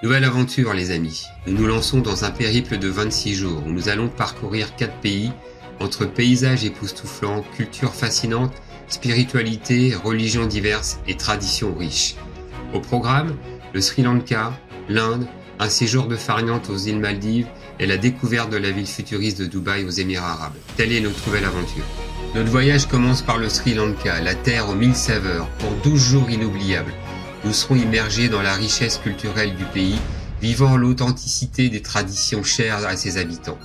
Nouvelle aventure les amis, nous nous lançons dans un périple de 26 jours où nous allons parcourir 4 pays entre paysages époustouflants, cultures fascinantes, spiritualité, religions diverses et traditions riches. Au programme, le Sri Lanka, l'Inde, un séjour de farniente aux îles Maldives et la découverte de la ville futuriste de Dubaï aux Émirats arabes. Telle est notre nouvelle aventure. Notre voyage commence par le Sri Lanka, la terre aux 1000 saveurs, pour 12 jours inoubliables. Nous serons immergés dans la richesse culturelle du pays, vivant l'authenticité des traditions chères à ses habitants.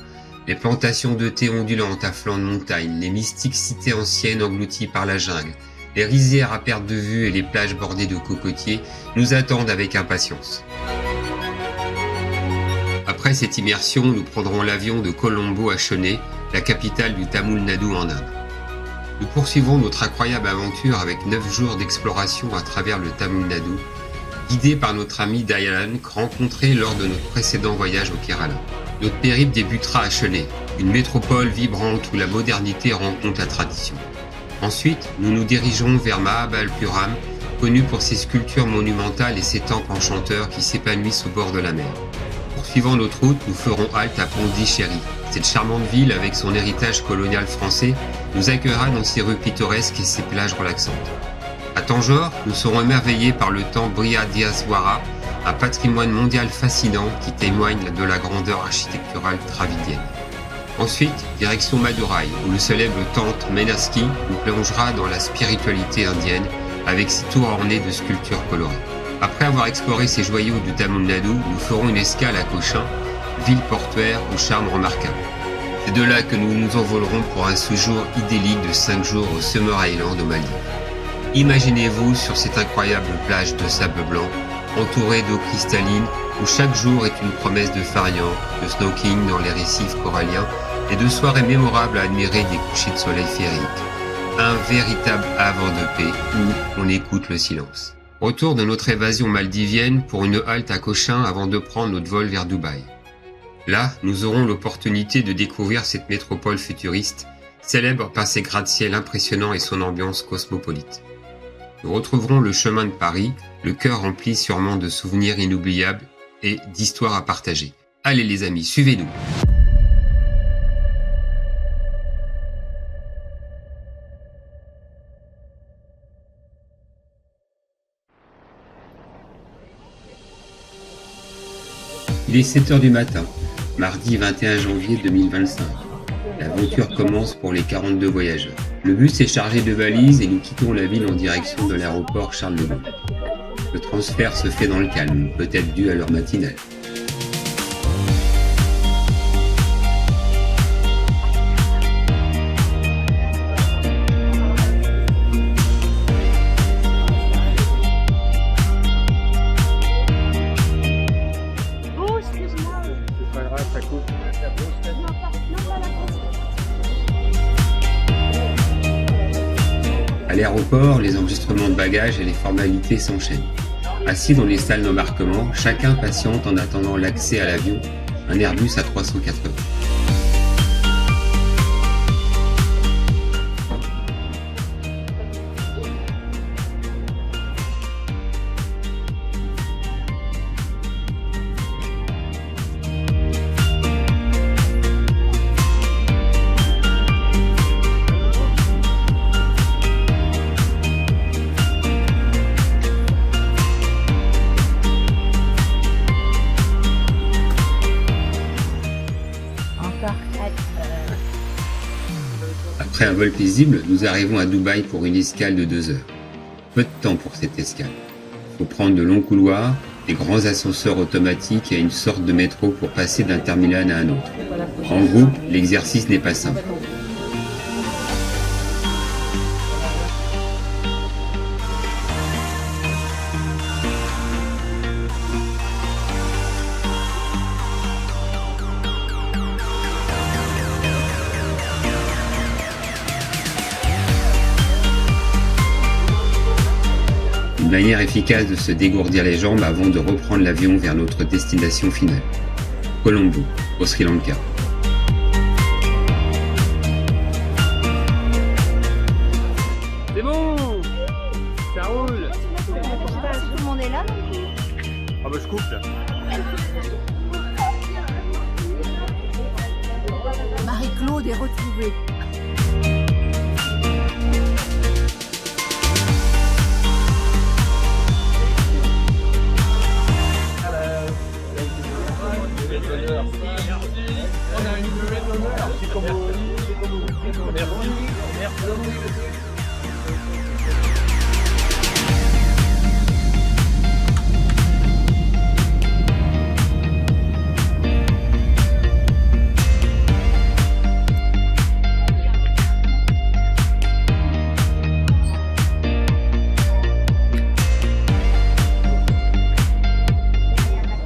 Les plantations de thé ondulantes à flanc de montagne, les mystiques cités anciennes englouties par la jungle, les rizières à perte de vue et les plages bordées de cocotiers nous attendent avec impatience. Après cette immersion, nous prendrons l'avion de Colombo à Chennai, la capitale du Tamil Nadu en Inde. Nous poursuivrons notre incroyable aventure avec 9 jours d'exploration à travers le Tamil Nadu, guidés par notre ami Dayalan, rencontré lors de notre précédent voyage au Kerala. Notre périple débutera à Chennai, une métropole vibrante où la modernité rencontre la tradition. Ensuite, nous nous dirigerons vers Mahabalipuram, connu pour ses sculptures monumentales et ses temples enchanteurs qui s'épanouissent au bord de la mer. Poursuivant notre route, nous ferons halte à Pondichéry. Cette charmante ville, avec son héritage colonial français, nous accueillera dans ses rues pittoresques et ses plages relaxantes. À Tanjore, nous serons émerveillés par le temple Brihadiswara, un patrimoine mondial fascinant qui témoigne de la grandeur architecturale dravidienne. Ensuite, direction Madurai, où le célèbre temple Menaski nous plongera dans la spiritualité indienne avec ses tours ornées de sculptures colorées. Après avoir exploré ces joyaux du Tamil Nadu, nous ferons une escale à Cochin, ville portuaire au charme remarquable. C'est de là que nous nous envolerons pour un séjour idyllique de 5 jours au Summer Island aux Maldives. Imaginez-vous sur cette incroyable plage de sable blanc, entourée d'eau cristalline, où chaque jour est une promesse de farniente, de snorkeling dans les récifs coralliens et de soirées mémorables à admirer des couchers de soleil féeriques. Un véritable havre de paix où on écoute le silence. Retour de notre évasion maldivienne pour une halte à Cochin avant de prendre notre vol vers Dubaï. Là, nous aurons l'opportunité de découvrir cette métropole futuriste, célèbre par ses gratte-ciel impressionnants et son ambiance cosmopolite. Nous retrouverons le chemin de Paris, le cœur rempli sûrement de souvenirs inoubliables et d'histoires à partager. Allez les amis, suivez-nous! Il est 7h du matin, mardi 21 janvier 2025. L'aventure commence pour les 42 voyageurs. Le bus est chargé de valises et nous quittons la ville en direction de l'aéroport Charles de Gaulle. Le transfert se fait dans le calme, peut-être dû à l'heure matinale. À l'aéroport, les enregistrements de bagages et les formalités s'enchaînent. Assis dans les salles d'embarquement, chacun patiente en attendant l'accès à l'avion, un Airbus A380. Après un vol paisible, nous arrivons à Dubaï pour une escale de 2 heures. Peu de temps pour cette escale. Il faut prendre de longs couloirs, des grands ascenseurs automatiques et une sorte de métro pour passer d'un terminal à un autre. En groupe, l'exercice n'est pas simple. Une manière efficace de se dégourdir les jambes avant de reprendre l'avion vers notre destination finale, Colombo, au Sri Lanka. C'est bon, ça roule. Tout le monde est là non plus. Ah bah je coupe là. Marie-Claude est retrouvée.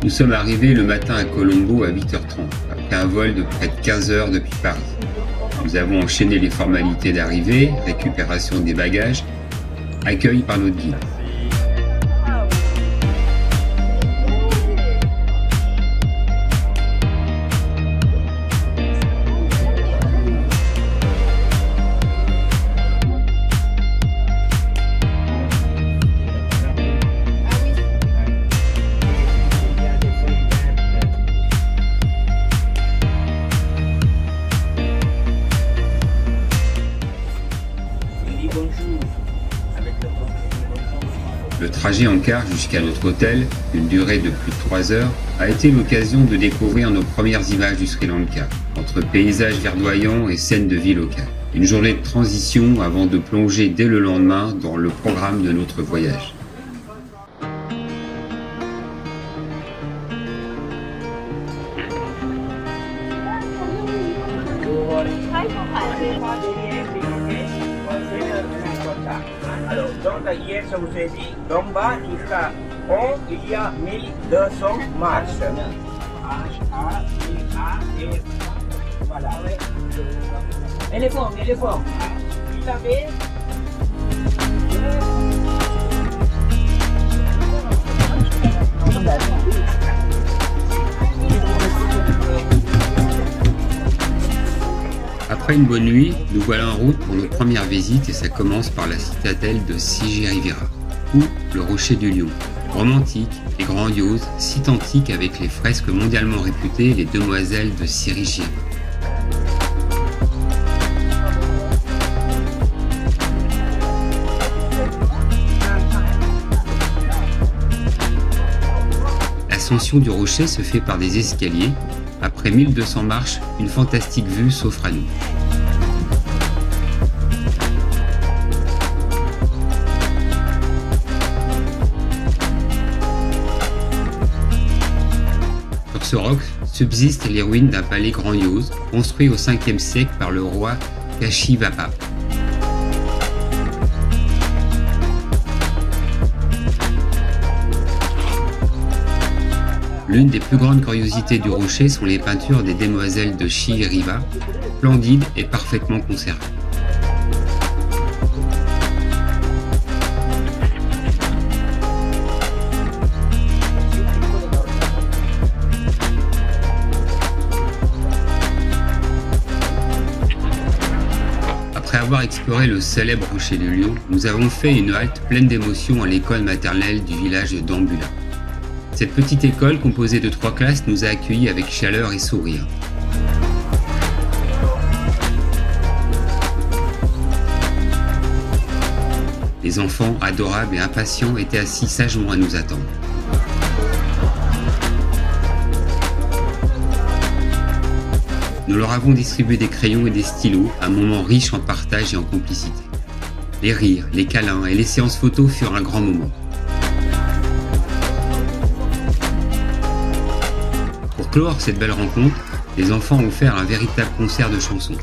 Nous sommes arrivés le matin à Colombo à 8h30, après un vol de près de 15 heures depuis Paris. Nous avons enchaîné les formalités d'arrivée, récupération des bagages, accueil par notre guide. Le trajet en car jusqu'à notre hôtel, d'une durée de plus de 3 heures, a été l'occasion de découvrir nos premières images du Sri Lanka, entre paysages verdoyants et scènes de vie locale. Une journée de transition avant de plonger dès le lendemain dans le programme de notre voyage. Alors, donc hier, je vous ai dit, d'en bas jusqu'à haut, il y a 1200 marches. Voilà. Éléphant. Il avait... Après une bonne nuit, nous voilà en route pour notre première visite et ça commence par la citadelle de Sigiriya, ou le Rocher du Lion. Romantique et grandiose, site antique avec les fresques mondialement réputées Les Demoiselles de Sigiriya. L'ascension du rocher se fait par des escaliers. Après 1200 marches, une fantastique vue s'offre à nous. Sur ce roc subsistent les ruines d'un palais grandiose, construit au 5e siècle par le roi Kashivapa. L'une des plus grandes curiosités du rocher sont les peintures des demoiselles de Sigiriya, splendides et parfaitement conservées. Après avoir exploré le célèbre rocher du Lion, nous avons fait une halte pleine d'émotions à l'école maternelle du village de Dambulla. Cette petite école, composée de 3 classes, nous a accueillis avec chaleur et sourire. Les enfants, adorables et impatients, étaient assis sagement à nous attendre. Nous leur avons distribué des crayons et des stylos, un moment riche en partage et en complicité. Les rires, les câlins et les séances photos furent un grand moment. Pour clore cette belle rencontre, les enfants ont offert un véritable concert de chansons,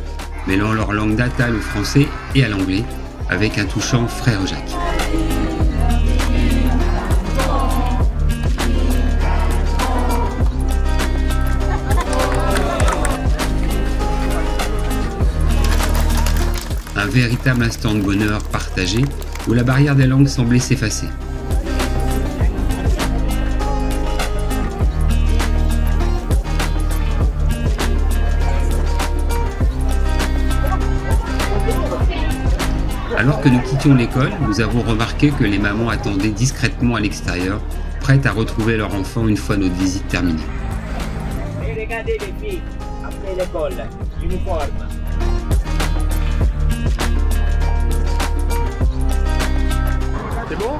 mêlant leur langue natale au français et à l'anglais, avec un touchant Frère Jacques. Un véritable instant de bonheur partagé, où la barrière des langues semblait s'effacer. Alors que nous quittions l'école, nous avons remarqué que les mamans attendaient discrètement à l'extérieur prêtes à retrouver leur enfant une fois notre visite terminée. Et regardez les filles, après l'école, uniforme. C'est bon?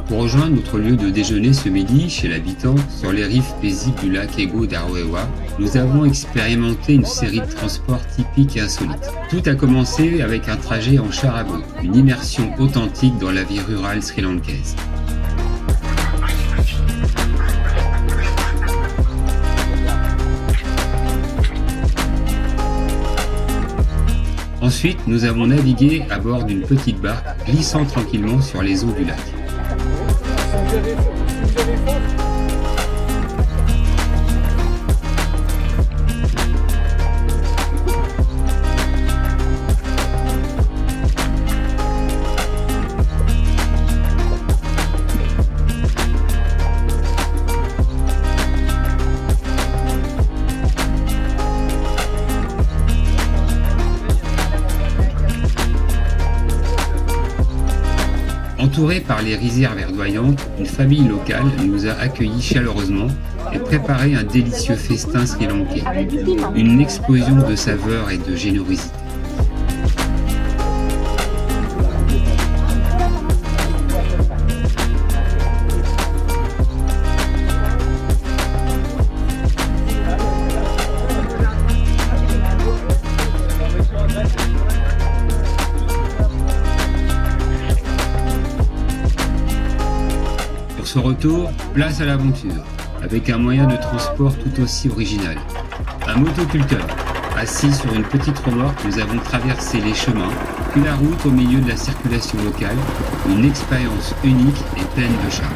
Pour rejoindre notre lieu de déjeuner ce midi chez l'habitant sur les rives paisibles du lac Ego d'Aroewa, nous avons expérimenté une série de transports typiques et insolites. Tout a commencé avec un trajet en char à bœuf, une immersion authentique dans la vie rurale sri-lankaise. Ensuite, nous avons navigué à bord d'une petite barque glissant tranquillement sur les eaux du lac. Entourés par les rizières verdoyantes, une famille locale nous a accueillis chaleureusement et préparé un délicieux festin sri-lankais. Une explosion de saveurs et de générosité. Pour ce retour, place à l'aventure, avec un moyen de transport tout aussi original. Un motoculteur. Assis sur une petite remorque, nous avons traversé les chemins, puis la route au milieu de la circulation locale, une expérience unique et pleine de charme.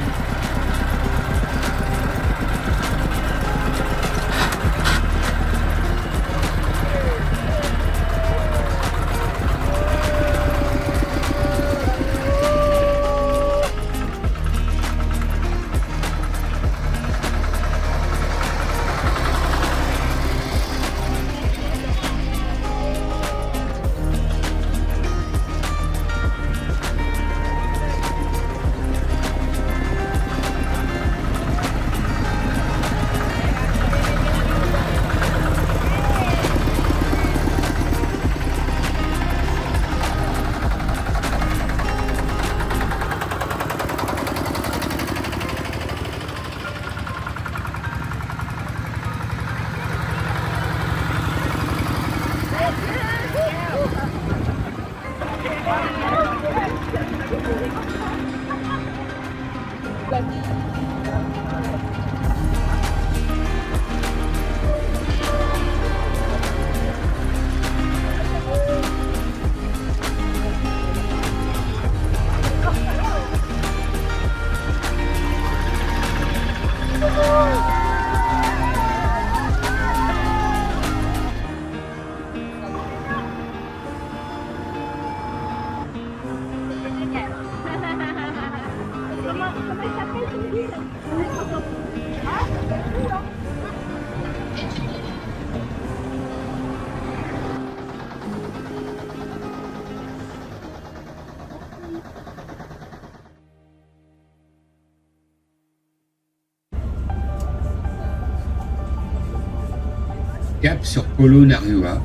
Cap sur Polonnaruwa,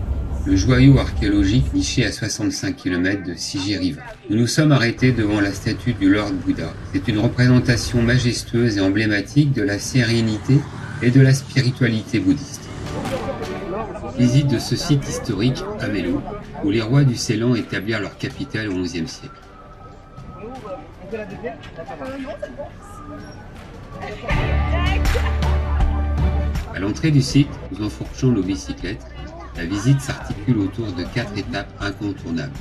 le joyau archéologique niché à 65 km de Sigiriva. Nous nous sommes arrêtés devant la statue du Lord Bouddha. C'est une représentation majestueuse et emblématique de la sérénité et de la spiritualité bouddhiste. Visite de ce site historique à Melo, où les rois du Ceylan établirent leur capitale au XIe siècle. À l'entrée du site, nous enfourchons nos bicyclettes. La visite s'articule autour de 4 étapes incontournables.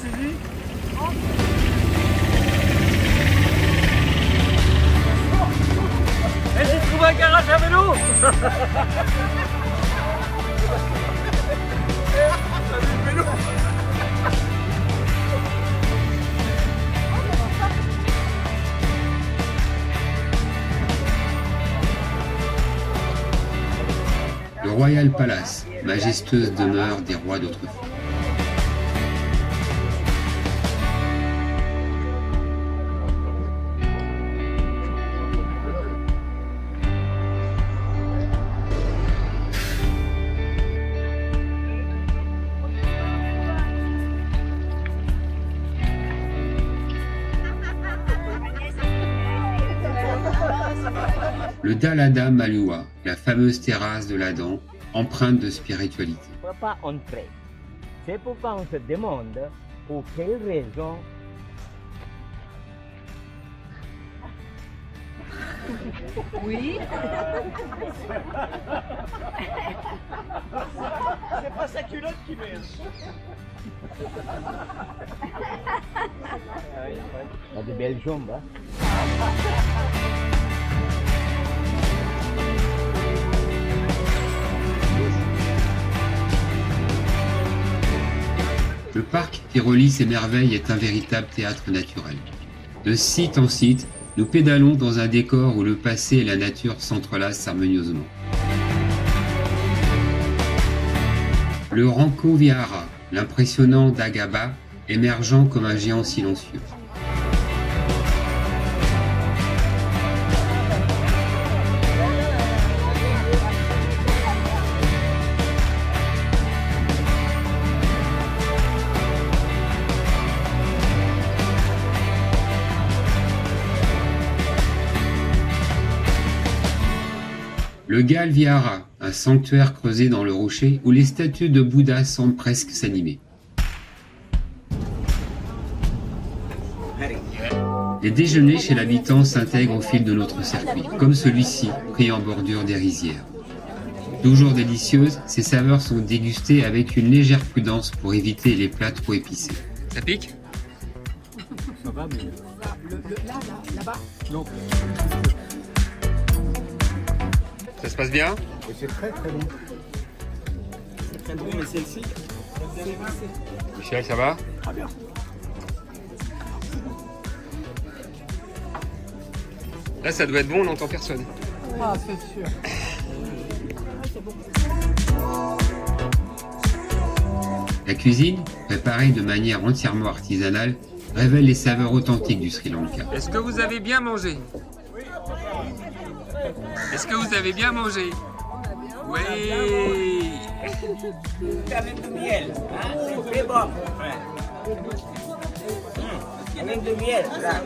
suivi. Et j'ai trouvé un garage à vélo. Le Royal Palace, majestueuse demeure des rois d'autrefois. Le Dalada Malua, la fameuse terrasse de l'Adam, empreinte de spiritualité. On ne peut pas entrer. C'est pourquoi on se demande pour quelle raison. Oui. C'est pas sa culotte qui met. Il a de belles jambes. Hein? Le parc qui relie ces merveilles est un véritable théâtre naturel. De site en site, nous pédalons dans un décor où le passé et la nature s'entrelacent harmonieusement. Le Ranco Vihara, l'impressionnant Dagaba, émergeant comme un géant silencieux. Le Gal Vihara, un sanctuaire creusé dans le rocher où les statues de Bouddha semblent presque s'animer. Les déjeuners chez l'habitant s'intègrent au fil de notre circuit, comme celui-ci, pris en bordure des rizières. Toujours délicieuses, ces saveurs sont dégustées avec une légère prudence pour éviter les plats trop épicés. Ça pique? Ça va, mais. Là-bas. Non. Ça se passe bien? Et c'est très très bon. C'est très bon, mais celle-ci. Michel, ça va? Très bien. Là, ça doit être bon, on n'entend personne. Ah, c'est sûr. La cuisine, préparée de manière entièrement artisanale, révèle les saveurs authentiques du Sri Lanka. Est-ce que vous avez bien mangé? Est-ce que vous avez bien mangé? Oui. Avec du miel, hein? C'est très bon. Il y a même du miel, là.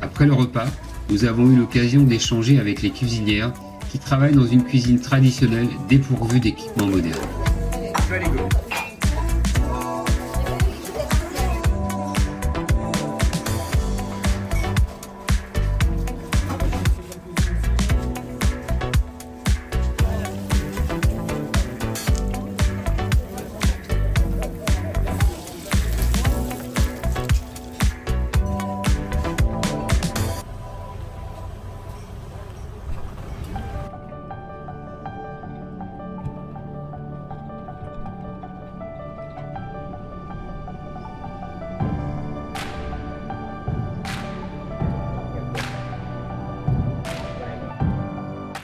Après le repas, nous avons eu l'occasion d'échanger avec les cuisinières qui travaillent dans une cuisine traditionnelle dépourvue d'équipements modernes.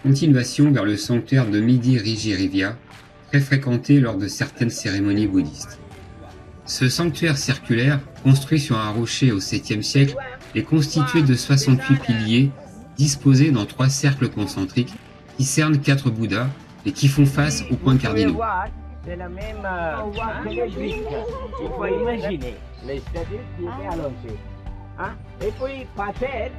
Continuation vers le sanctuaire de Midi Rigirivia, très fréquenté lors de certaines cérémonies bouddhistes. Ce sanctuaire circulaire, construit sur un rocher au 7e siècle, est constitué de 68 piliers disposés dans 3 cercles concentriques qui cernent 4 Bouddhas et qui font face aux points cardinaux. C'est la même que les briques. Il faut imaginer les statues qui étaient allongées. Hein? Et puis, peut-être.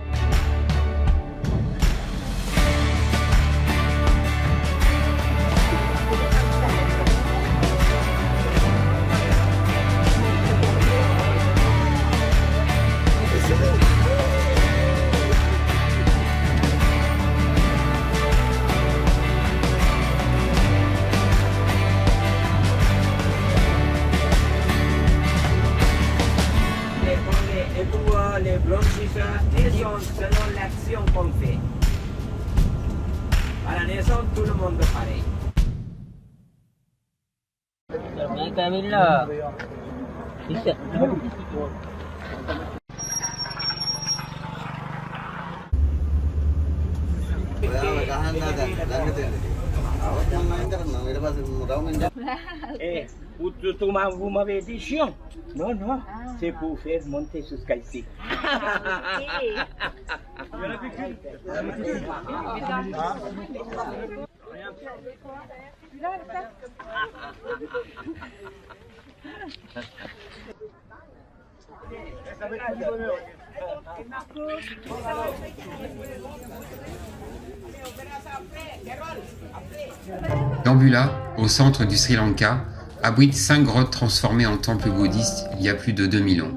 Tu m'avais dit chiant. Non, non, c'est pour faire monter jusqu'ici. Dambulla, au centre du Sri Lanka, abrite 5 grottes transformées en temples bouddhistes il y a plus de 2000 ans.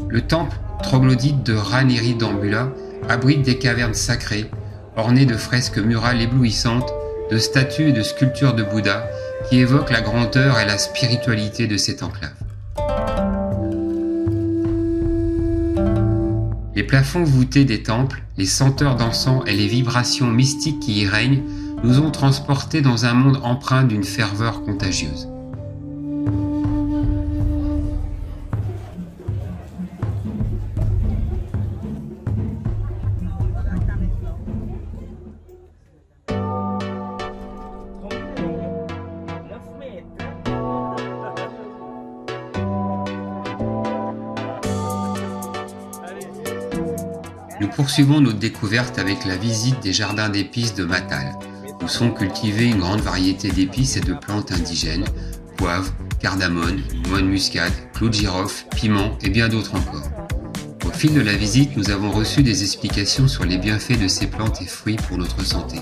Le temple troglodyte de Raneri Dambulla abrite des cavernes sacrées ornées de fresques murales éblouissantes, de statues et de sculptures de Bouddha qui évoquent la grandeur et la spiritualité de cette enclave. Les plafonds voûtés des temples, les senteurs d'encens et les vibrations mystiques qui y règnent nous ont transportés dans un monde empreint d'une ferveur contagieuse. Nous poursuivons notre découverte avec la visite des jardins d'épices de Mattal, où sont cultivées une grande variété d'épices et de plantes indigènes, poivre, cardamone, noix de muscade, clous de girofle, piment et bien d'autres encore. Au fil de la visite, nous avons reçu des explications sur les bienfaits de ces plantes et fruits pour notre santé.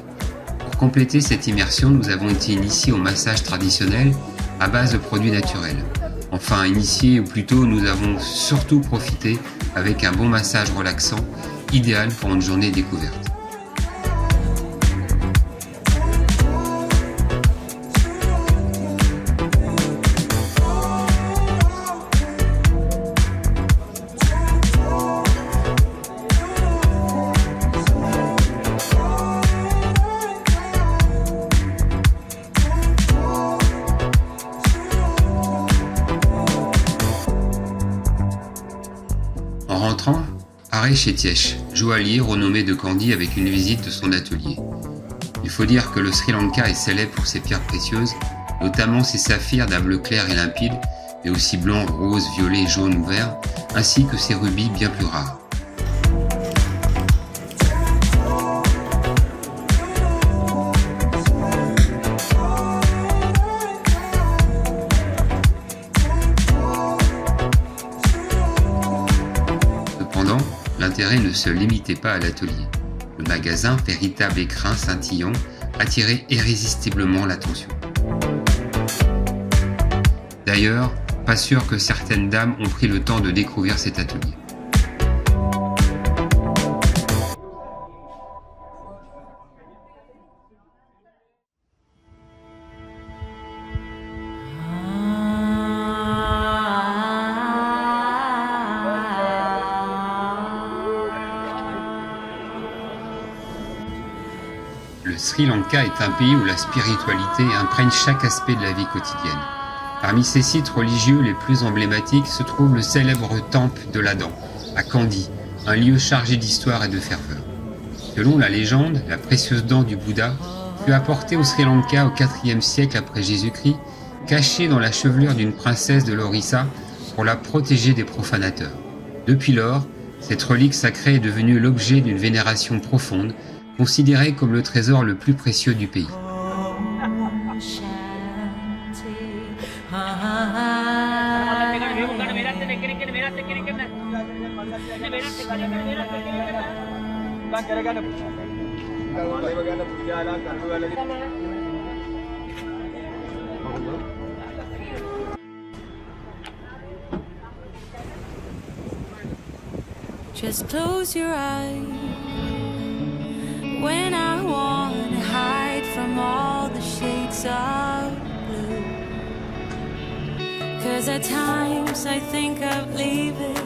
Pour compléter cette immersion, nous avons été initiés au massage traditionnel à base de produits naturels. Enfin, initiés, ou plutôt nous avons surtout profité avec un bon massage relaxant, idéal pour une journée découverte. En rentrant, arrêt chez Tiesh, joaillier renommé de Kandy avec une visite de son atelier. Il faut dire que le Sri Lanka est célèbre pour ses pierres précieuses, notamment ses saphirs d'un bleu clair et limpide, mais aussi blanc, rose, violet, jaune ou vert, ainsi que ses rubis bien plus rares. Cependant, l'intérêt ne se limitait pas à l'atelier. Le magasin, véritable écrin scintillant, attirait irrésistiblement l'attention. D'ailleurs, pas sûr que certaines dames ont pris le temps de découvrir cet atelier. Le Sri Lanka est un pays où la spiritualité imprègne chaque aspect de la vie quotidienne. Parmi ces sites religieux les plus emblématiques se trouve le célèbre temple de l'Adam, à Kandy, un lieu chargé d'histoire et de ferveur. Selon la légende, la précieuse dent du Bouddha fut apportée au Sri Lanka au IVe siècle après Jésus-Christ, cachée dans la chevelure d'une princesse de l'Orissa pour la protéger des profanateurs. Depuis lors, cette relique sacrée est devenue l'objet d'une vénération profonde, considérée comme le trésor le plus précieux du pays. Just close your eyes when I want to hide from all the shades of blue. 'Cause at times I think of leaving,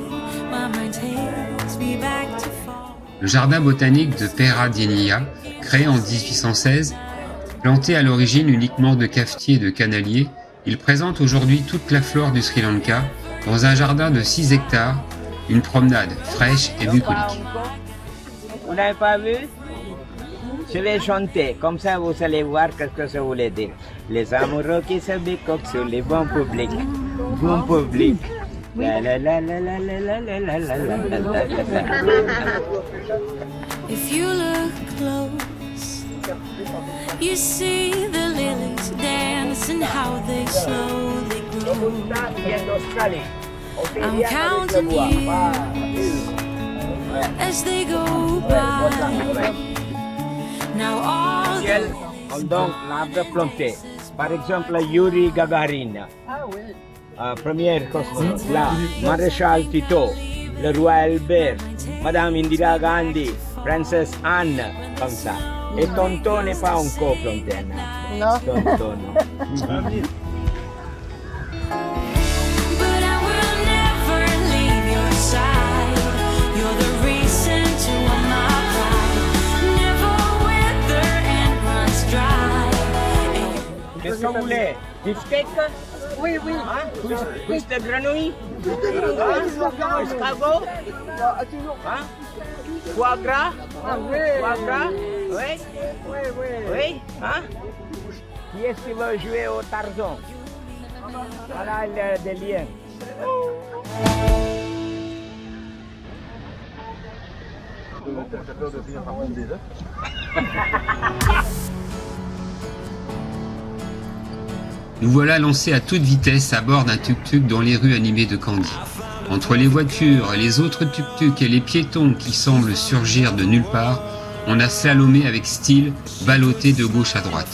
my mind takes me back to fall. Le jardin botanique de Peradeniya, créé en 1816, planté à l'origine uniquement de cafetiers et de canaliers, il présente aujourd'hui toute la flore du Sri Lanka dans un jardin de 6 hectares, une promenade fraîche et bucolique. Vous n'avez pas vu? Je vais chanter, comme ça vous allez voir ce que ça voulait dire. Les amoureux qui se bicoquent sur les bons publics. Bon public. La la la la la la la la la la la la la. If you look close, you see the lilies dance and how they slowly grow. I'm counting years as they go by. Now all Quel donc l'arbre planté. Par exemple, Yuri Gagarin, premier cosmonaute, là, Maréchal Tito, le roi Albert, Madame Indira Gandhi, Princesse Anne, comme ça. Et Tonton n'est pas encore planté. Non. Tonton, non. But I will never leave your side. You're the reason to all my pride. Never wither and runs dry. Qu'est-ce que vous voulez? Beefsteak? Oui, oui. Hein? Couche de grenouille? Hein? Escargot? Hein? Foie gras? Foie gras? Oui? Oui? Hein? Qui est-ce qui veut jouer au Tarzan? Voilà des liens. Nous voilà lancés à toute vitesse à bord d'un tuk-tuk dans les rues animées de Kandy. Entre les voitures, les autres tuk-tuk et les piétons qui semblent surgir de nulle part, on a slalomé avec style, ballotté de gauche à droite.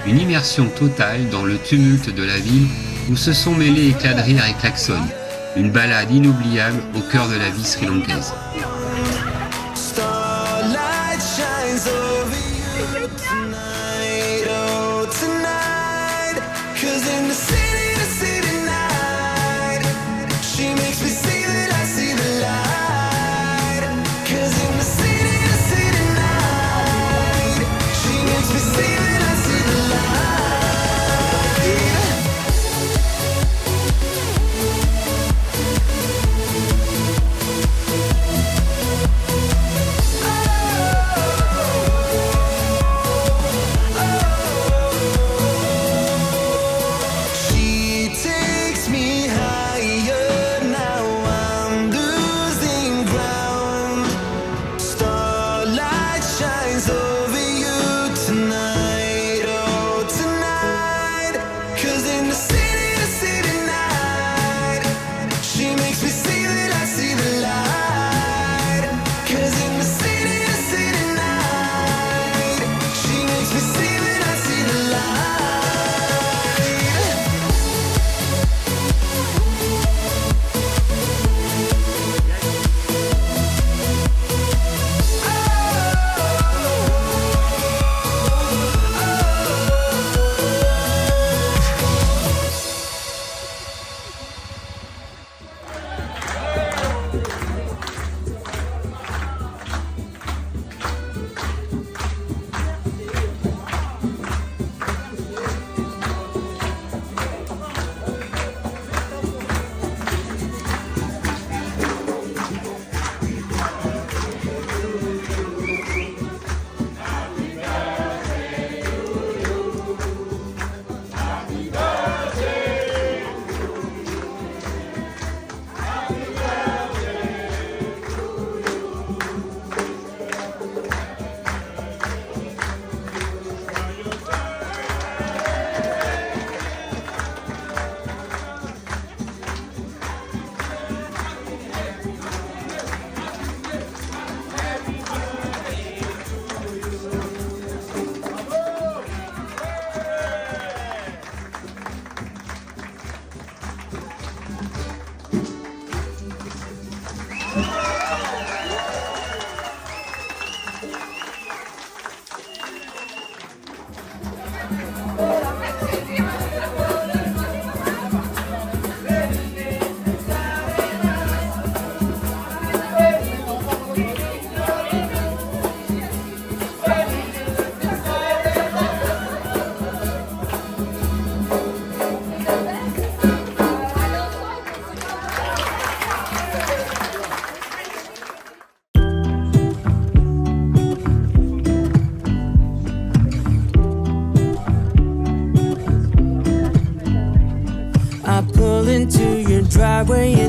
Une immersion totale dans le tumulte de la ville où se sont mêlés éclats de rire et klaxons. Une balade inoubliable au cœur de la vie sri-lankaise. Starlight shines over you tonight, oh tonight. 'Cause in the city night, she makes me see that I see the light. 'Cause in the city night, she makes me see that I see the light.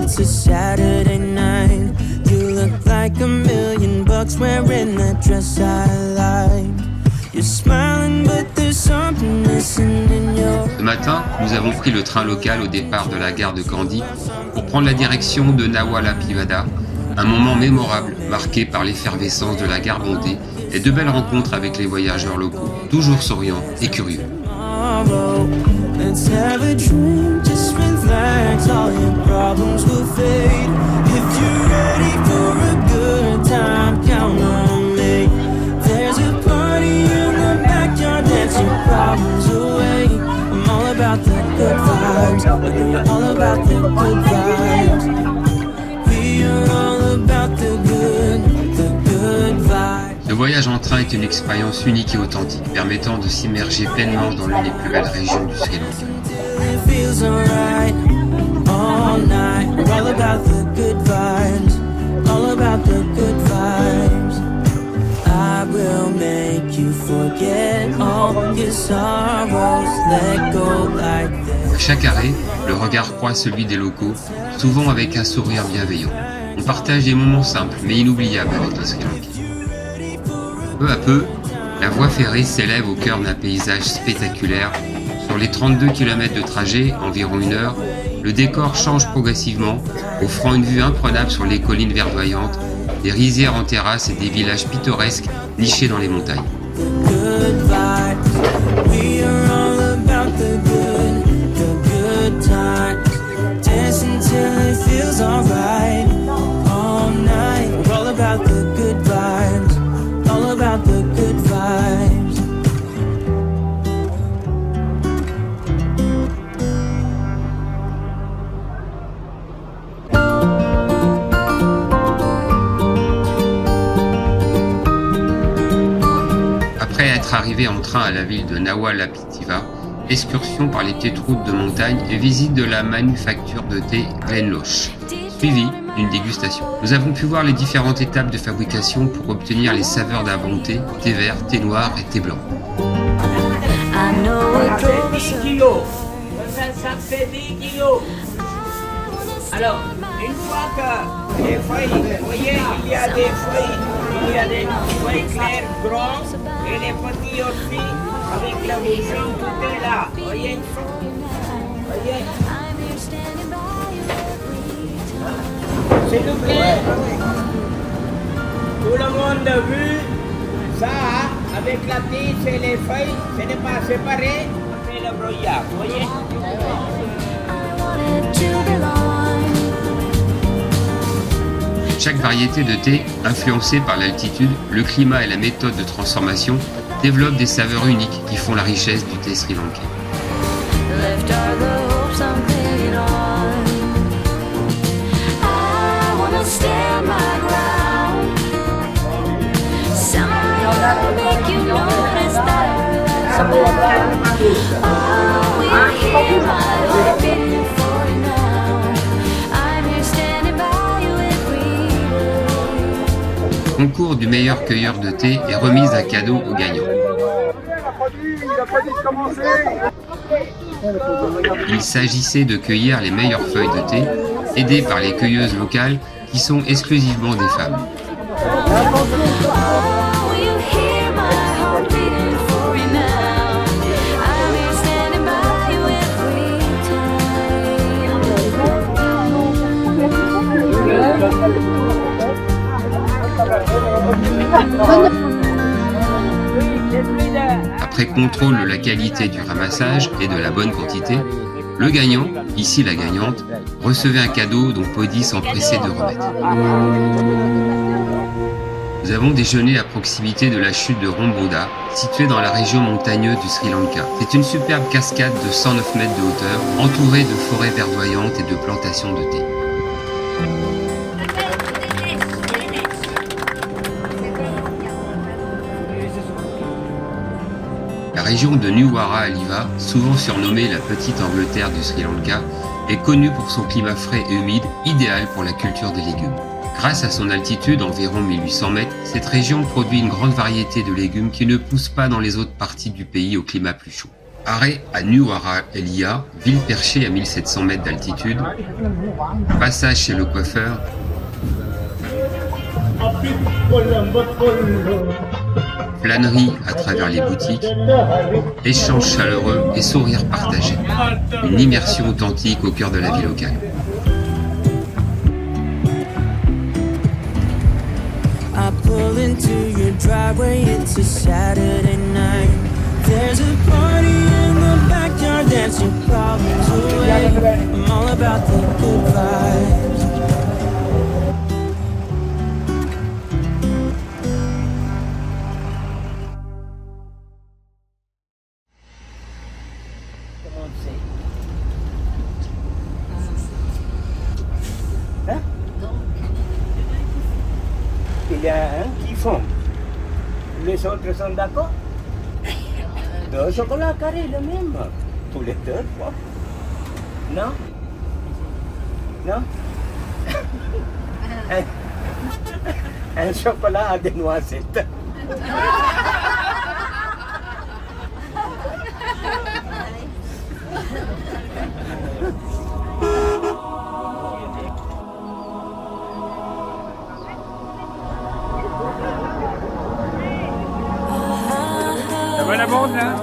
it's a Saturday night. You look like $1,000,000 wearing that dress I like. You're smiling, but there's something missing in your. Ce matin, nous avons pris le train local au départ de la gare de Kandy pour prendre la direction de Nawalapivada, un moment mémorable marqué par l'effervescence de la gare bondée et de belles rencontres avec les voyageurs locaux, toujours souriants et curieux. Let's have a drink, just relax, all your problems will fade. If you're ready for a good time, count on me. There's a party in the backyard, dance your problems away. I'm all about the good vibes, we're all about the good vibes. We are all about the good vibes. Le voyage en train est une expérience unique et authentique, permettant de s'immerger pleinement dans l'une des plus belles régions du Sri Lanka. It feels alright all night. We're all about the good vibes, all about the good vibes. I will make you forget all your sorrows. Let go like this. À chaque arrêt, le regard croise celui des locaux, souvent avec un sourire bienveillant. On partage des moments simples mais inoubliables avec les Sri Lankais. Peu à peu, la voie ferrée s'élève au cœur d'un paysage spectaculaire. Sur les 32 km de trajet, environ 1 heure, le décor change progressivement, offrant une vue imprenable sur les collines verdoyantes, des rizières en terrasse et des villages pittoresques nichés dans les montagnes. Good vibes. We are all about the good times. Dance until it feels alright all night. We're all about the good vibes, all about the good vibes. Après être arrivé en train à la ville de Nawalapitiva, excursion par les petites routes de montagne et visite de la manufacture de thé Glenloch, suivi d'une dégustation. Nous avons pu voir les différentes étapes de fabrication pour obtenir les saveurs d'un bon thé vert, thé noir et thé blanc. I know it goes 10 kilos. Ça fait 10 kilos. Alors, une fois que les feuilles, vous voyez, il y a des feuilles, il y a des feuilles claires, grandes, et les petits aussi, avec la bouchon, tout est là. Voyez? Voyez? S'il vous plaît, tout le monde a vu ça, avec la tige et les feuilles, ce n'est pas séparé, c'est le brouillard, vous voyez? Chaque variété de thé, influencée par l'altitude, le climat et la méthode de transformation, développe des saveurs uniques qui font la richesse du thé sri-lankais. left are the hopes I'm clinging on. I wanna stand my ground. Somehow I'll make you notice that I'm oh, you hear my heart beating for you now. I'm here standing by you every day. Concours du meilleur cueilleur de thé et remise à cadeau aux gagnants. Il s'agissait de cueillir les meilleures feuilles de thé, aidées par les cueilleuses locales qui sont exclusivement des femmes. Oh, you hear my heart beating for you now. I'm here standing by you every Après contrôle de la qualité du ramassage et de la bonne quantité, le gagnant, ici la gagnante, recevait un cadeau dont Podi s'empressait de remettre. Nous avons déjeuné à proximité de la chute de Rombonda, située dans la région montagneuse du Sri Lanka. C'est une superbe cascade de 109 mètres de hauteur, entourée de forêts verdoyantes et de plantations de thé. La région de Nuwara Aliva, souvent surnommée la petite Angleterre du Sri Lanka, est connue pour son climat frais et humide, idéal pour la culture des légumes. Grâce à son altitude, environ 1800 mètres, cette région produit une grande variété de légumes qui ne poussent pas dans les autres parties du pays au climat plus chaud. Arrêt à Nuwara Eliya, ville perchée à 1700 mètres d'altitude. Passage chez le coiffeur. Flânerie à travers les boutiques. Échanges chaleureux et sourires partagés. Une immersion authentique au cœur de la vie locale. I pull into your driveway, it's a Saturday night. There's a party in the backyard, dancing problems away. I'm all about the good vibes. Hein? Il y a un qui fond. Les autres sont d'accord? 2 chocolats carrés, le même. Tous les 2 fois. Non? Non? un chocolat à des noisettes. Ça va la bande là?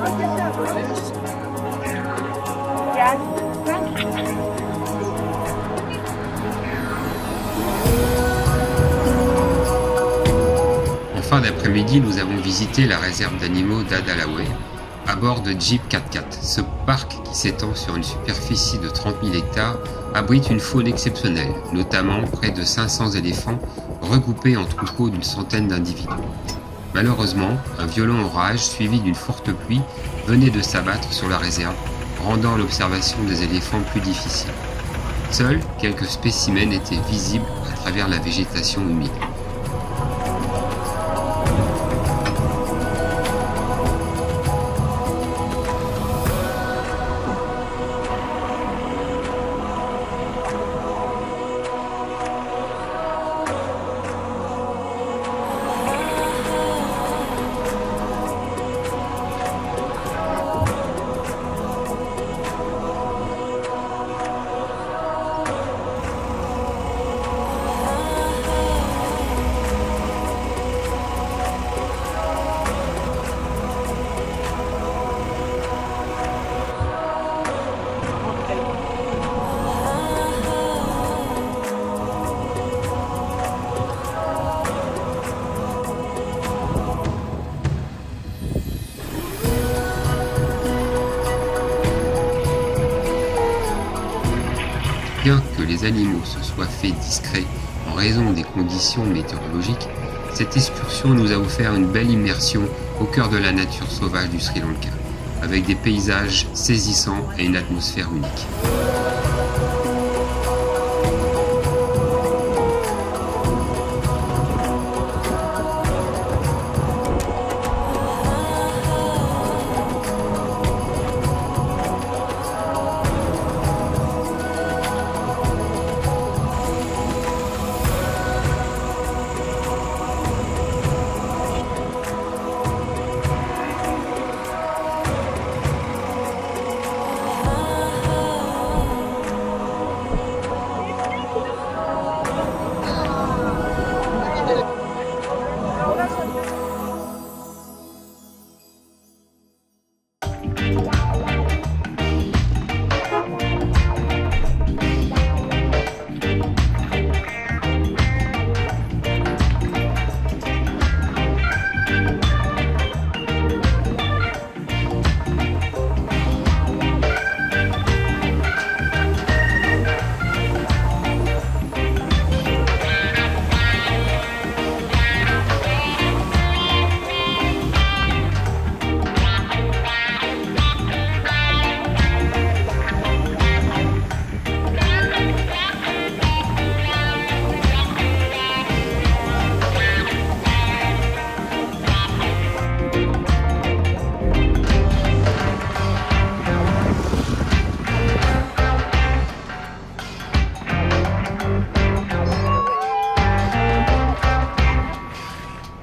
En fin d'après-midi, nous avons visité la réserve d'animaux d'Adalawe à bord de Jeep 4x4. Ce parc, qui s'étend sur une superficie de 30 000 hectares, abrite une faune exceptionnelle, notamment près de 500 éléphants regroupés en troupeaux d'une centaine d'individus. Malheureusement, un violent orage suivi d'une forte pluie venait de s'abattre sur la réserve, rendant l'observation des éléphants plus difficile. Seuls quelques spécimens étaient visibles à travers la végétation humide. Bien que les animaux se soient faits discrets en raison des conditions météorologiques, cette excursion nous a offert une belle immersion au cœur de la nature sauvage du Sri Lanka, avec des paysages saisissants et une atmosphère unique.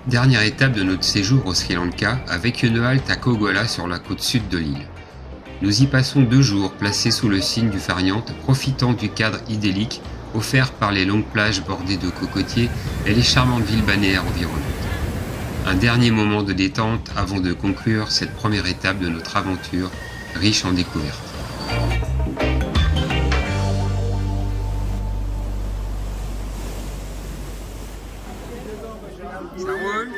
Dernière étape de notre séjour au Sri Lanka, avec une halte à Kogola sur la côte sud de l'île. Nous y passons 2 jours placés sous le signe du Fariante, profitant du cadre idyllique offert par les longues plages bordées de cocotiers et les charmantes villes balnéaires environnantes. Un dernier moment de détente avant de conclure cette première étape de notre aventure riche en découvertes. Ça roule?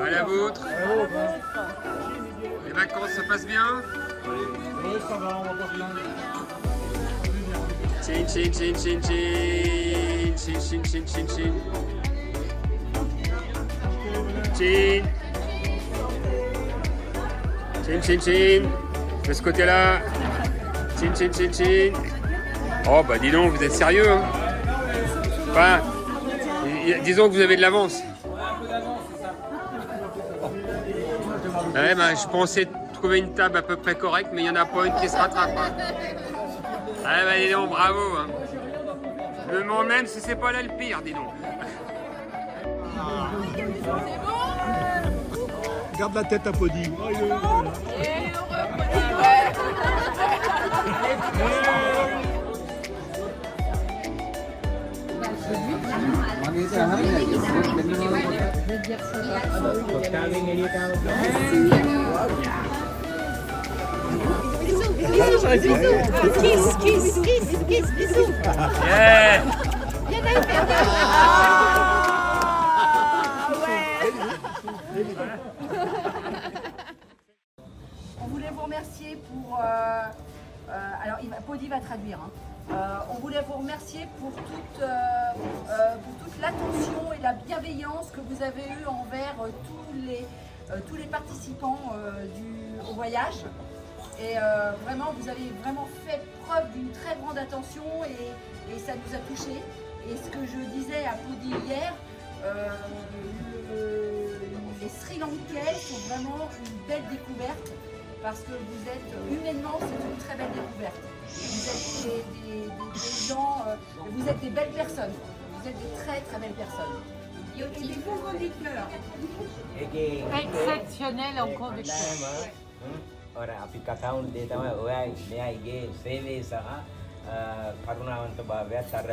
À la vôtre? Les vacances, ça passe bien? Chin chin chin chin chin chin chin chin chin chin chin chin chin chin de ce côté-là. Chin chin chin chin. Oh bah dis donc, vous êtes sérieux hein? Enfin, disons que vous avez de l'avance. Ouais, bah, je pensais trouver une table à peu près correcte, mais il n'y en a pas une qui se rattrape. Hein. Ah bah dis donc, bravo. Hein. Je me demande même si c'est pas là le pire, dis donc. Garde la tête à Podi. Oh, il est heureux, là. Yeah. On voulait vous remercier pour... alors, Podi va traduire. Hein. On voulait vous remercier pour toute l'attention et la bienveillance que vous avez eue envers tous les participants au voyage. Et vraiment, vous avez vraiment fait preuve d'une très grande attention et ça nous a touchés. Et ce que je disais à Podi hier, les Sri Lankais sont vraiment une belle découverte parce que vous êtes, humainement, c'est une très belle découverte. Vous êtes des gens, vous êtes des belles personnes. Vous êtes des très très belles personnes. Et des bons conducteurs. Exceptionnel en conducteur. Orang අපි කතා වුණේ තමයි ඔයයි මෙයයිගේ සේවය සහ කරුණාවන්ත භාවයත් අර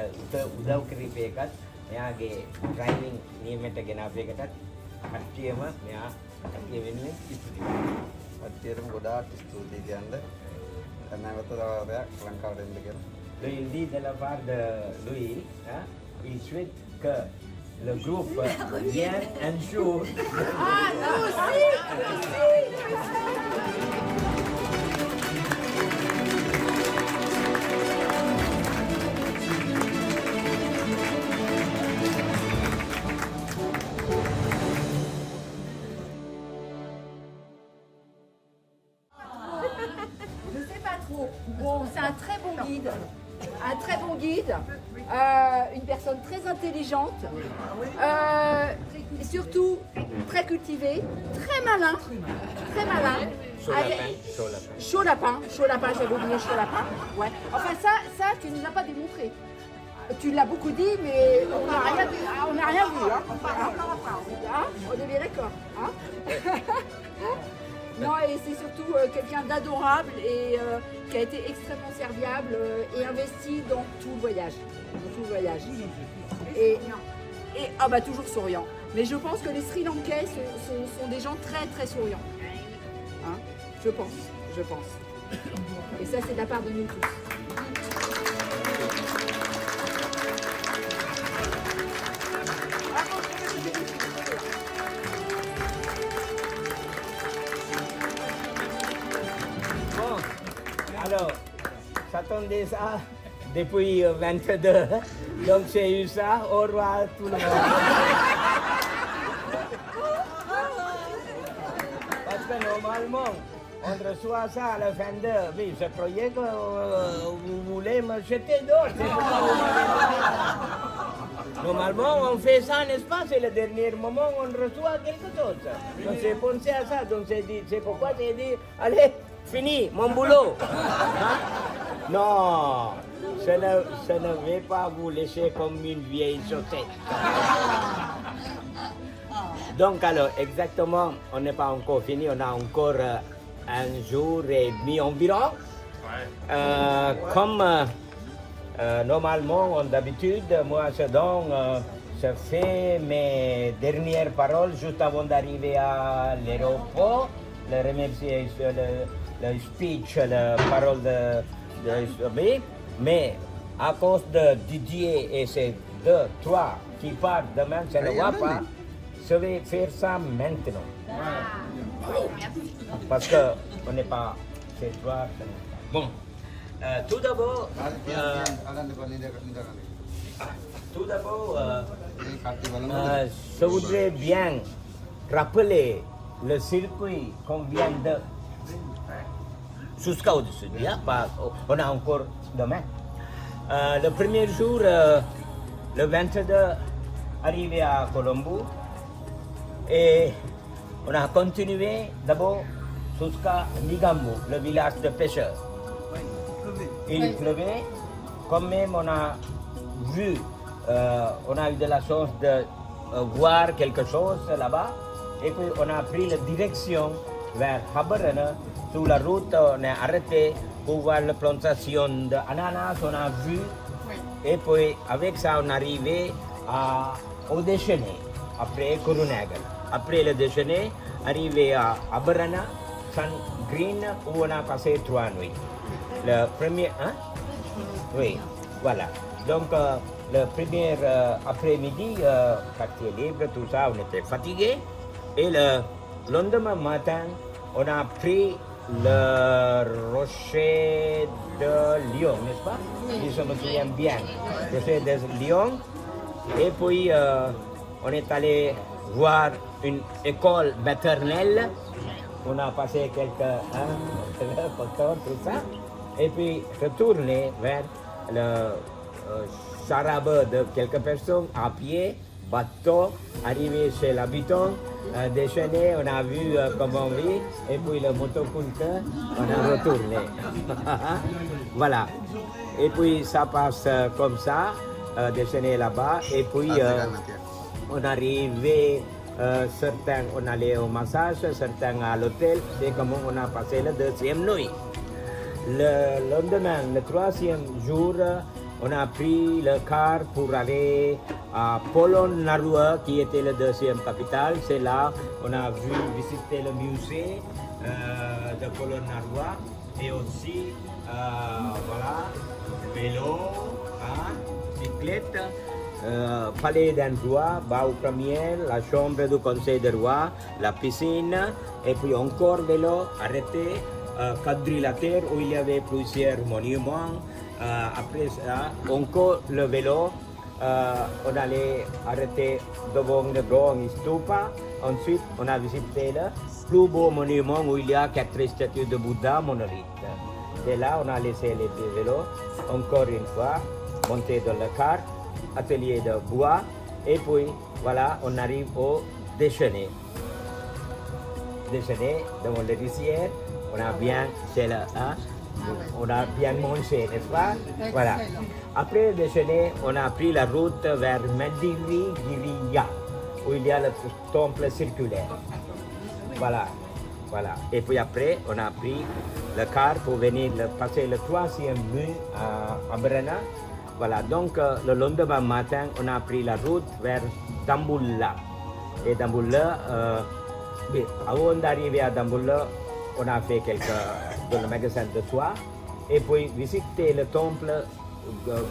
උදව් කිරීප එකත් මෙයාගේ ඩ්‍රයිවිං නියමයට ගෙනාව එකටත් කට්ටියම මෙයා කට්ටිය වෙනුවෙන් ස්තුතියි. කට්ටියටම ගොඩාක් ස්තුතියි කියන්න. නැවත තවරයක් ලංකාවට එන්න කියලා. Louis dit de la part de Louis, hein, il souhaite que le groupe vienne un jour. Ah, nous aussi. Bon, c'est un très bon guide, une personne très intelligente, et surtout très cultivé, très malin. Chaud lapin, j'avais oublié chaud lapin. Ouais. Enfin ça tu ne nous as pas démontré. Tu l'as beaucoup dit, mais on n'a rien vu. Hein. Hein? On est bien d'accord. Hein? Non, et c'est surtout quelqu'un d'adorable et qui a été extrêmement serviable et investi dans tout le voyage. Et ah bah toujours souriant. Mais je pense que les Sri Lankais sont des gens très très souriants. Hein? Je pense. Et ça c'est de la part de nous tous. Alors, s'attendait ça depuis 22. Donc j'ai eu ça. Au revoir tout le monde. Parce que normalement, on reçoit ça à la fin de... Oui, je croyais que vous voulez me jeter d'autres. Normalement, on fait ça, n'est-ce pas? C'est le dernier moment où on reçoit quelque chose. Donc j'ai pensé à ça. Donc c'est pourquoi j'ai dit, allez, fini mon boulot. Hein? Non, je ne vais pas vous laisser comme une vieille chaussette. Donc alors, exactement, on n'est pas encore fini, on a encore un jour et demi environ. Comme normalement, d'habitude, moi je fais mes dernières paroles juste avant d'arriver à l'aéroport. Le remercier, le speech, la parole de mais à cause de Didier et ces 2, 3 qui partent demain, je ne vois pas, je vais faire ça maintenant. Parce qu'on n'est pas chez toi. Bon, tout d'abord, je voudrais bien rappeler le circuit qu'on vient de jusqu'à au-dessus. On a encore demain. Le premier jour, le 22, arrivé à Colombo et on a continué d'abord jusqu'à Nigambo, le village de pêcheurs. Il pleuvait, quand même on a vu, on a eu de la chance de voir quelque chose là-bas et puis on a pris la direction vers Habarana. Sur la route, on est arrêté pour voir la plantation d'ananas, on a vu et puis avec ça on est arrivé au déjeuner après Kurunegel. Après le déjeuner, arrivé à Habarana, Sun Green où on a passé 3 nuits. Le premier, oui, voilà. Donc le premier après-midi, quartier libre, tout ça, on était fatigué. Et le lendemain matin, on a pris le rocher de Lyon, n'est-ce pas? Si je me souviens bien, rocher de Lyon. Et puis on est allé voir une école maternelle. On a passé quelques photos, tout ça. Et puis retourner vers le charabe de quelques personnes à pied, bateau, arrivé chez l'habitant, déjeuner, on a vu comment on vit, et puis le motoculteur, on a retourné. Voilà. Et puis ça passe comme ça, déjeuner là-bas, et puis on arrivait, certains on allait au massage, certains à l'hôtel, c'est comment on a passé la deuxième nuit. Le lendemain, le troisième jour, on a pris le car pour aller à Polonnaruwa, qui était la deuxième capitale. C'est là on a vu visiter le musée de Polonnaruwa et aussi voilà, vélo, cyclette, palais d'un roi, Bau Premier, la chambre du conseil de roi, la piscine et puis encore vélo arrêté. Quadrilatère où il y avait plusieurs monuments. Après ça, encore le vélo, on allait arrêter devant le grand stupa. Ensuite, on a visité le plus beau monument où il y a 4 statues de Bouddha monolithes. Et là, on a laissé les vélos, encore une fois, monter dans le car, atelier de bois, et puis voilà, on arrive au déjeuner. Déjeuner devant le rizière. On a bien, on a bien mangé, n'est-ce pas? Voilà. Après le déjeuner, on a pris la route vers Mandiri Giriya, où il y a le temple circulaire. Voilà, voilà. Et puis après, on a pris le car pour venir passer le troisième nuit à Brena. Voilà, donc le lendemain matin, on a pris la route vers Dambulla. Et Dambulla, avant d'arriver à Dambulla, on a fait dans le magasin de soie et puis visiter le temple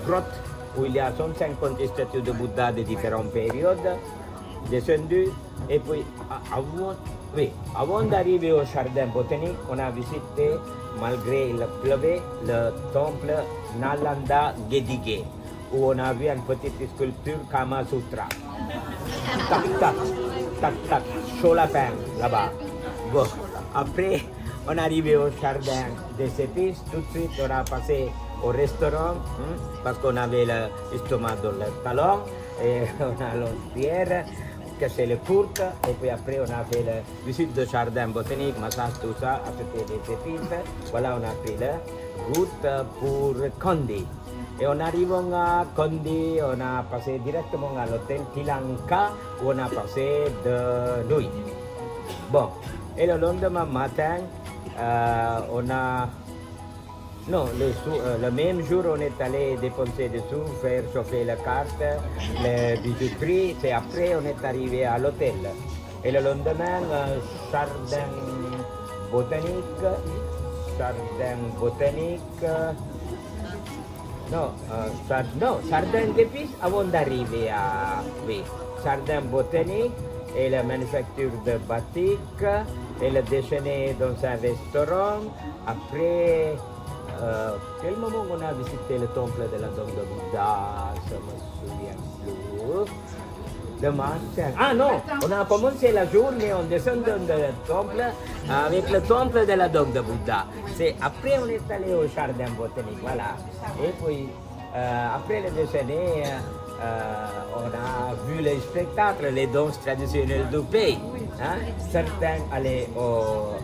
grotte où il y a 150 statues de Bouddha de différentes périodes, descendu et puis avant d'arriver au jardin botanique, on a visité, malgré le pleuve, le temple Nalanda Gedige où on a vu une petite sculpture Kama Sutra. Tac, tac, tac, tac, sur la peine là-bas. Bon. Après, on est arrivé au jardin des épices. Tout de suite, on a passé au restaurant parce qu'on avait l'estomac dans le talon et on a l'autrière, cassé les courtes. Et puis après, on a fait la visite du jardin botanique, massage, tout ça, acheté des épices. Voilà, on a pris la route pour Kondi. Et en arrivant à Kondi, on a passé directement à l'hôtel Tilanka où on a passé 2 nuits. Bon. Et le lendemain matin, on a... Non, le même jour, on est allé dépenser des sous, faire chauffer la carte, les bijouteries, et après, on est arrivé à l'hôtel. Et le lendemain, jardin botanique, jardin d'épices avant d'arriver à... Oui, jardin botanique et la manufacture de batik, et le déjeuner dans un restaurant. Après... quel moment on a visité le temple de la Dame de Bouddha, ça me souvient plus. Demain, ah non, on a commencé la journée en descendant du temple avec le temple de la Dame de Bouddha. C'est après on est allé au jardin botanique, voilà. Et puis après le déjeuner, on a vu les spectacles, les danses traditionnelles du pays. Hein? Certains allaient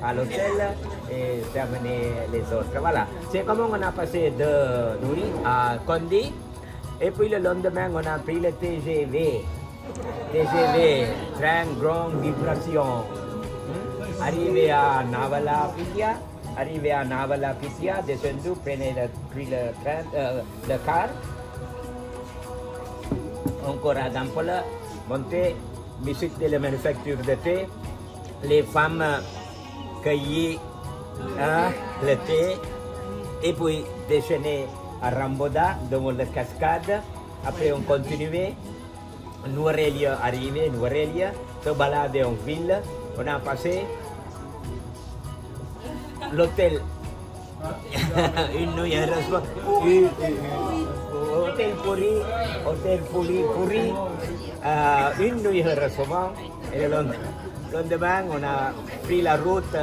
à l'hôtel et terminaient les autres. Voilà. C'est comment on a passé de nuit à Kondi. Et puis le lendemain, on a pris le TGV. TGV, train grande vibration. Arrivé à Navalapitiya. Arrivé à Navalapitiya, descendu, prenez le car. Encore à Dampola, monter, visiter la manufacture de thé, les femmes cueillir le thé, et puis déjeuner à Ramboda, devant la cascade. Après, on continuait. Nourelia arrivé, Nourelia, se balader en ville. On a passé l'hôtel. Une nuit, hôtel pourri, une nuit heureusement. Et le lendemain, on a pris la route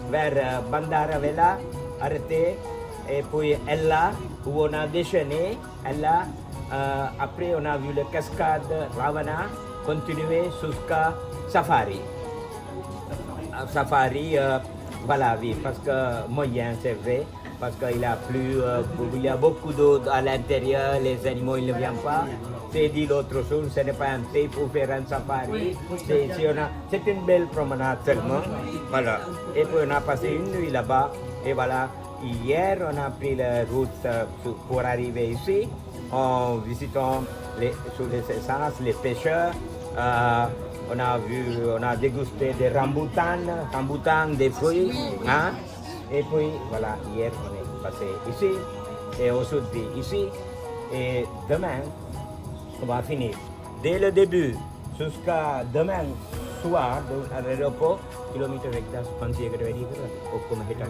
vers Bandara Vela, arrêté. Et puis Ella, où on a déjeuné. Ella, après, on a vu la cascade Ravana, continuer jusqu'à Safari. Safari, voilà, oui, parce que moyen, c'est vrai. Parce qu'il a plu, il y a beaucoup d'eau à l'intérieur, les animaux ils ne viennent pas. C'est dit l'autre chose, ce n'est pas un thé pour faire un safari. C'est une belle promenade seulement. Voilà. Et puis on a passé une nuit là-bas. Et voilà, hier on a pris la route pour arriver ici, en visitant sous les essences, les pêcheurs. On a dégusté des ramboutans, des fruits. Hein? Et puis voilà, hier on est passé ici, et aujourd'hui ici, et demain on va finir. Dès le début jusqu'à demain soir à l'aéroport, kilomètre hectare, pensez que ou comme hectare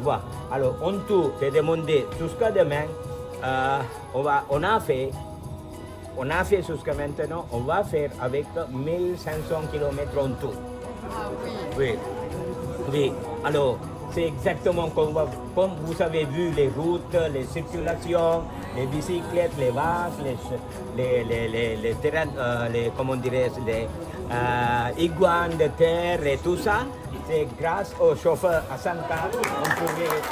voilà. Alors en tout, c'est demandé jusqu'à demain, on a fait jusqu'à maintenant, on va faire avec 1500 km en tout. Oui. Oui. Alors, c'est exactement comme vous avez vu les routes, les circulations, les bicyclettes, les vases, les terrains, comment dirais-je, les iguanes de terre et tout ça. C'est grâce au chauffeur Asanka on pouvait...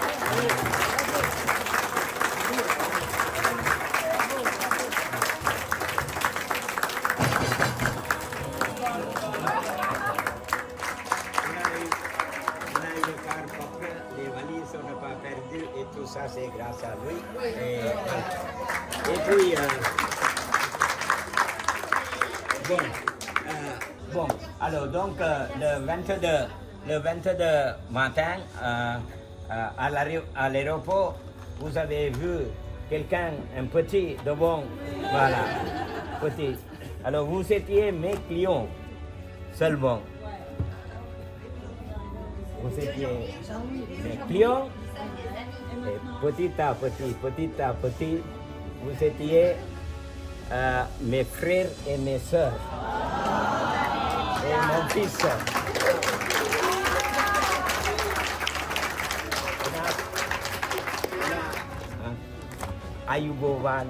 Ça c'est grâce à lui. Et puis, bon, alors donc le 22 matin à l'aéroport, vous avez vu quelqu'un, un petit devant, voilà, petit. Alors vous étiez mes clients seulement. Vous étiez mes clients. Et petit à petit, vous étiez mes frères et mes sœurs. Et mon fils. Ayubovan.